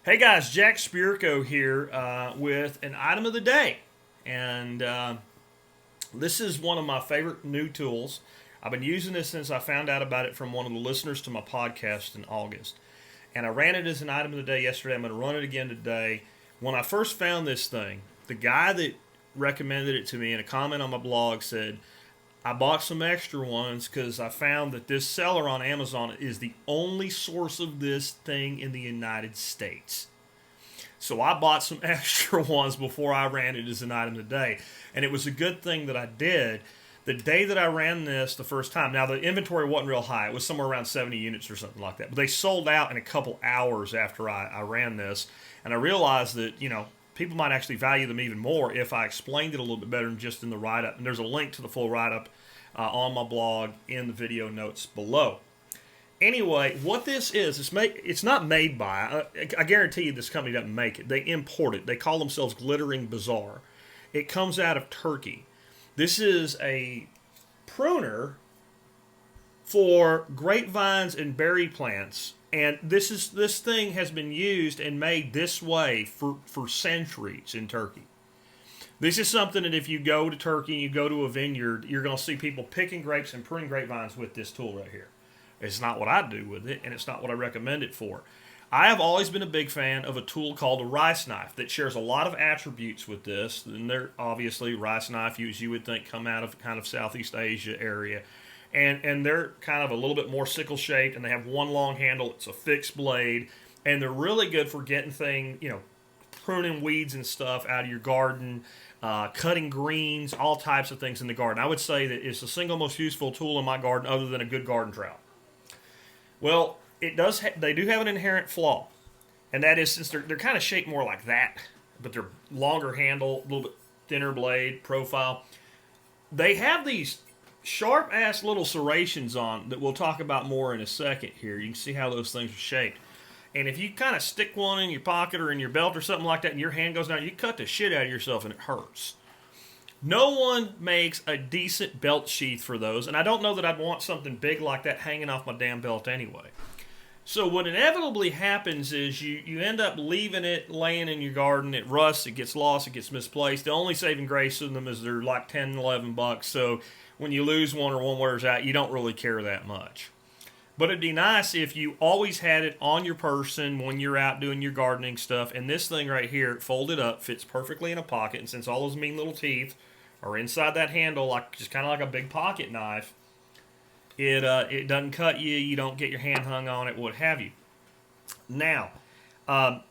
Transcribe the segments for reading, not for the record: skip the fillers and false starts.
Hey guys, Jack Spirko here with an item of the day. And this is one of my favorite new tools. I've been using this since I found out about it from one of the listeners to my podcast in August. And I ran it as an item of the day yesterday. I'm going to run it again today. When I first found this thing, the guy that recommended it to me in a comment on my blog said, I bought some extra ones because I found that this seller on Amazon is the only source of this thing in the United States. So I bought some extra ones before I ran it as an item today. And it was a good thing that I did. The day that I ran this the first time, now the inventory wasn't real high. It was somewhere around 70 units or something like that. But they sold out in a couple hours after I ran this. And I realized that, people might actually value them even more if I explained it a little bit better than just in the write-up. And there's a link to the full write-up on my blog in the video notes below. Anyway, what this is, it's not made by, I guarantee you this company doesn't make it. They import it. They call themselves Glittering Bazaar. It comes out of Turkey. This is a pruner for grapevines and berry plants. And this thing has been used and made this way for centuries in Turkey. This is something that if you go to Turkey and you go to a vineyard, you're going to see people picking grapes and pruning grapevines with this tool right here. It's not what I do with it, and it's not what I recommend it for. I have always been a big fan of a tool called a rice knife that shares a lot of attributes with this. And they're obviously rice knife, as you would think, come out of kind of Southeast Asia area. And they're kind of a little bit more sickle shaped, and they have one long handle. It's a fixed blade, and they're really good for getting pruning weeds and stuff out of your garden, cutting greens, all types of things in the garden. I would say that it's the single most useful tool in my garden other than a good garden trowel. Well, they do have an inherent flaw, and that is since they're kind of shaped more like that, but they're longer handle, a little bit thinner blade profile. They have these sharp-ass little serrations on that we'll talk about more in a second here. You can see how those things are shaped. And if you kind of stick one in your pocket or in your belt or something like that and your hand goes down, you cut the shit out of yourself and it hurts. No one makes a decent belt sheath for those, and I don't know that I'd want something big like that hanging off my damn belt anyway. So what inevitably happens is you end up leaving it laying in your garden. It rusts, it gets lost, it gets misplaced. The only saving grace in them is they're like 10, 11 bucks, so when you lose one or one wears out, you don't really care that much. But it'd be nice if you always had it on your person when you're out doing your gardening stuff. And this thing right here, folded up, fits perfectly in a pocket. And since all those mean little teeth are inside that handle, just kind of like a big pocket knife, it doesn't cut you. You don't get your hand hung on it, what have you. Now,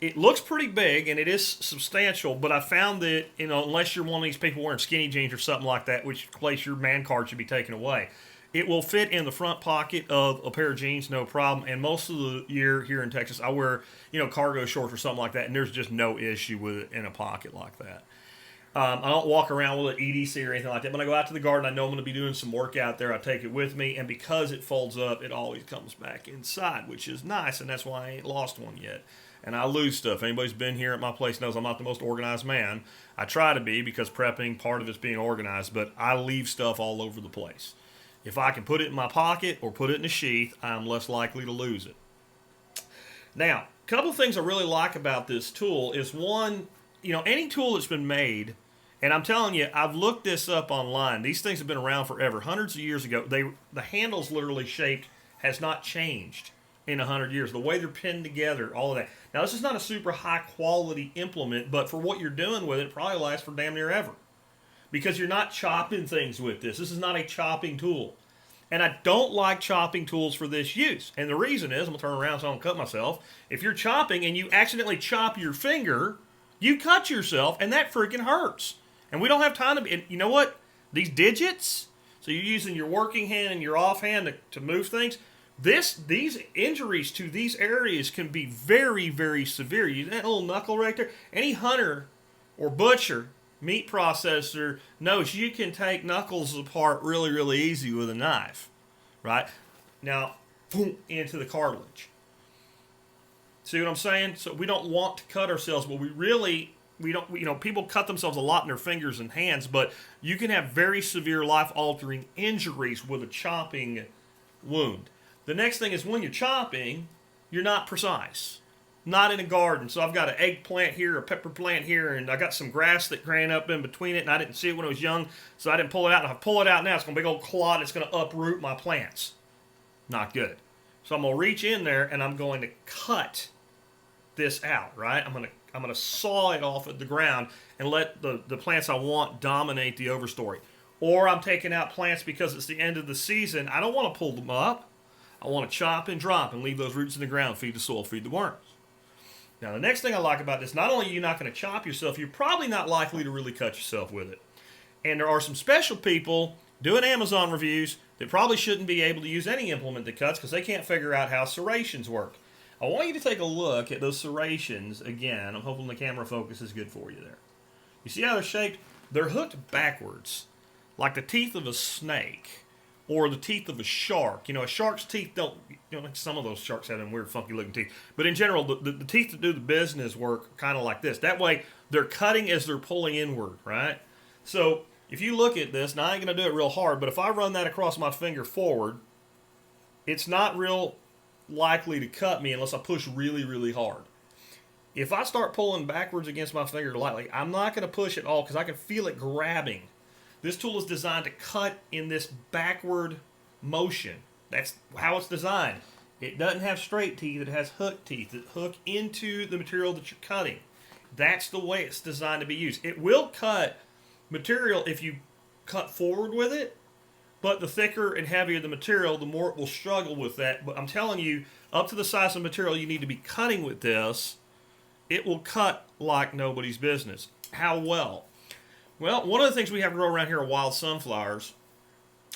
it looks pretty big and it is substantial, but I found that, unless you're one of these people wearing skinny jeans or something like that, which place your man card should be taken away, it will fit in the front pocket of a pair of jeans, no problem. And most of the year here in Texas, I wear, cargo shorts or something like that, and there's just no issue with it in a pocket like that. I don't walk around with an EDC or anything like that. When I go out to the garden, I know I'm going to be doing some work out there. I take it with me, and because it folds up, it always comes back inside, which is nice, and that's why I ain't lost one yet. And I lose stuff. Anybody's been here at my place knows I'm not the most organized man. I try to be because prepping, part of it's being organized, but I leave stuff all over the place. If I can put it in my pocket or put it in a sheath, I'm less likely to lose it. Now, a couple of things I really like about this tool is one, any tool that's been made, and I'm telling you, I've looked this up online. These things have been around forever. Hundreds of years ago, the handle's literally shaped, has not changed in 100 years. The way they're pinned together, all of that. Now, this is not a super high quality implement, but for what you're doing with it, it probably lasts for damn near ever. Because you're not chopping things with this. This is not a chopping tool. And I don't like chopping tools for this use. And the reason is, I'm going to turn around so I don't cut myself. If you're chopping and you accidentally chop your finger, you cut yourself, and that freaking hurts. And we don't have time to be, and you know what? These digits, so you're using your working hand and your offhand to move things. These injuries to these areas can be very, very severe. That little knuckle right there, any hunter or butcher, meat processor knows you can take knuckles apart really, really easy with a knife, right? Now, boom, into the cartilage. See what I'm saying? So we don't want to cut ourselves, but we don't, people cut themselves a lot in their fingers and hands, but you can have very severe life-altering injuries with a chopping wound. The next thing is when you're chopping, you're not precise. not in a garden. So I've got an eggplant here, a pepper plant here, and I got some grass that ran up in between it, and I didn't see it when it was young, so I didn't pull it out. And if I pull it out now, it's going to be a big old clod. It's going to uproot my plants. Not good. So I'm going to reach in there, and I'm going to cut this out, right? I'm going to saw it off at the ground and let the plants I want dominate the overstory. Or I'm taking out plants because it's the end of the season. I don't want to pull them up. I want to chop and drop and leave those roots in the ground, feed the soil, feed the worms. Now, the next thing I like about this, not only are you not going to chop yourself, you're probably not likely to really cut yourself with it. And there are some special people doing Amazon reviews that probably shouldn't be able to use any implement that cuts because they can't figure out how serrations work. I want you to take a look at those serrations again. I'm hoping the camera focus is good for you there. You see how they're shaped? They're hooked backwards, like the teeth of a snake or the teeth of a shark. You know, a shark's teeth don't, some of those sharks have them weird, funky looking teeth. But in general, the teeth that do the business work kind of like this. That way, they're cutting as they're pulling inward, right? So, if you look at this, now I ain't going to do it real hard, but if I run that across my finger forward, it's not real likely to cut me unless I push really, really hard. If I start pulling backwards against my finger lightly, I'm not going to push at all because I can feel it grabbing. This tool is designed to cut in this backward motion. That's how it's designed. It doesn't have straight teeth, it has hook teeth that hook into the material that you're cutting. That's the way it's designed to be used. It will cut material if you cut forward with it, but the thicker and heavier the material, the more it will struggle with that. But I'm telling you, up to the size of material you need to be cutting with this, it will cut like nobody's business. How well? Well, one of the things we have to grow around here are wild sunflowers,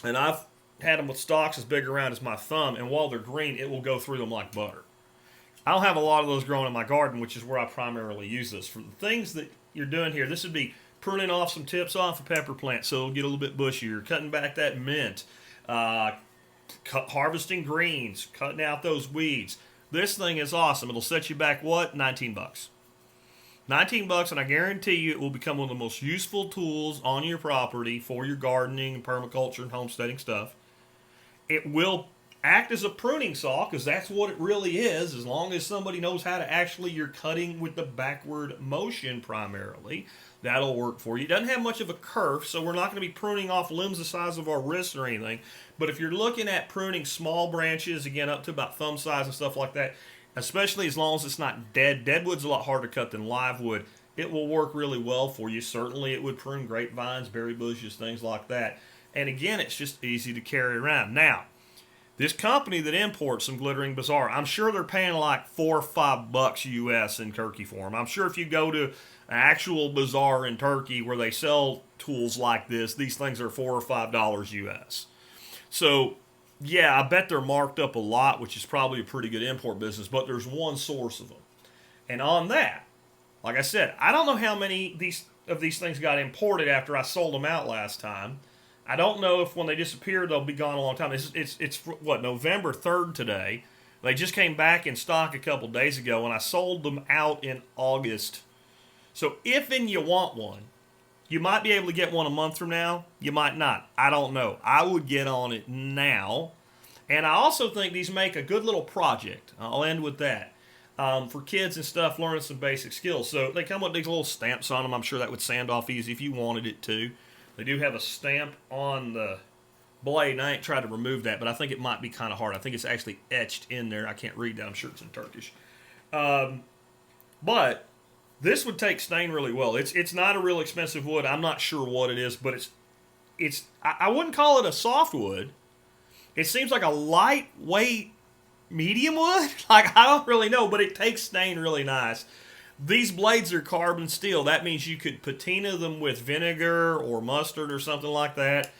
and I've had them with stalks as big around as my thumb, and while they're green, it will go through them like butter. I don't have a lot of those growing in my garden, which is where I primarily use this. For the things that you're doing here, this would be pruning off some tips off a pepper plant so it'll get a little bit bushier, cutting back that mint, harvesting greens, cutting out those weeds. This thing is awesome. It'll set you back, what? $19. $19, and I guarantee you it will become one of the most useful tools on your property for your gardening and permaculture and homesteading stuff. It will act as a pruning saw, because that's what it really is, as long as somebody knows how to actually, you're cutting with the backward motion primarily. That'll work for you. It doesn't have much of a kerf, so we're not going to be pruning off limbs the size of our wrists or anything. But if you're looking at pruning small branches, again, up to about thumb size and stuff like that, especially as long as it's not dead. Deadwood's a lot harder to cut than live wood. It will work really well for you. Certainly it would prune grapevines, berry bushes, things like that. And again, it's just easy to carry around. Now, this company that imports some Glittering Bazaar, I'm sure they're paying like $4 or $5 US in Turkey for them. I'm sure if you go to an actual bazaar in Turkey where they sell tools like this, these things are $4 or $5 US. So, yeah, I bet they're marked up a lot, which is probably a pretty good import business, but there's one source of them. And on that, like I said, I don't know how many of these things got imported after I sold them out last time. I don't know if when they disappear, they'll be gone a long time. It's what, November 3rd today. They just came back in stock a couple days ago, and I sold them out in August. So if and you want one, you might be able to get one a month from now. You might not. I don't know. I would get on it now. And I also think these make a good little project. I'll end with that. For kids and stuff, learning some basic skills. So they come with these little stamps on them. I'm sure that would sand off easy if you wanted it to. They do have a stamp on the blade, and I ain't tried to remove that, but I think it might be kind of hard. I think it's actually etched in there. I can't read that. I'm sure it's in Turkish. But this would take stain really well. It's not a real expensive wood. I'm not sure what it is, but I wouldn't call it a soft wood. It seems like a lightweight medium wood. Like, I don't really know, but it takes stain really nice. These blades are carbon steel. That means you could patina them with vinegar or mustard or something like that.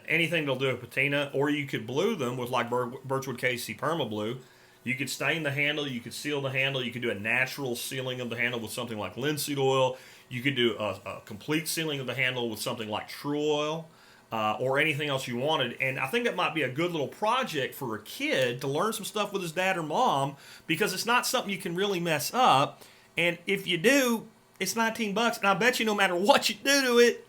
Anything that'll do a patina. Or you could blue them with like Birchwood KC Perma Blue. You could stain the handle. You could seal the handle. You could do a natural sealing of the handle with something like linseed oil. You could do a complete sealing of the handle with something like True Oil. Or anything else you wanted. And I think that might be a good little project for a kid to learn some stuff with his dad or mom, because it's not something you can really mess up. And if you do, it's $19, and I bet you no matter what you do to it,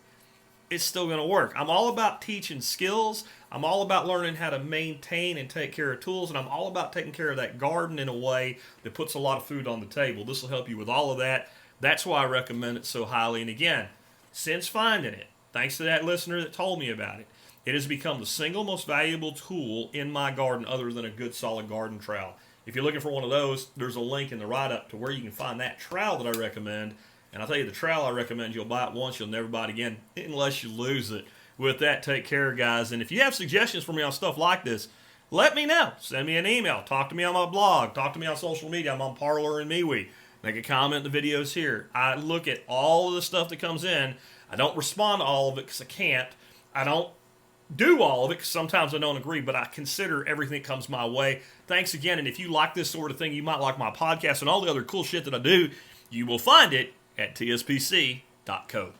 it's still going to work. I'm all about teaching skills. I'm all about learning how to maintain and take care of tools, and I'm all about taking care of that garden in a way that puts a lot of food on the table. This will help you with all of that. That's why I recommend it so highly. And again, since finding it, thanks to that listener that told me about it, it has become the single most valuable tool in my garden other than a good solid garden trowel. If you're looking for one of those, there's a link in the write-up to where you can find that trowel that I recommend. And I'll tell you, the trowel I recommend, you'll buy it once, you'll never buy it again unless you lose it. With that, take care, guys. And if you have suggestions for me on stuff like this, let me know. Send me an email. Talk to me on my blog. Talk to me on social media. I'm on Parler and MeWe. Make a comment in the videos here. I look at all of the stuff that comes in. I don't respond to all of it because I can't. I don't do all of it because sometimes I don't agree, but I consider everything that comes my way. Thanks again, and if you like this sort of thing, you might like my podcast and all the other cool shit that I do, you will find it at tspc.co.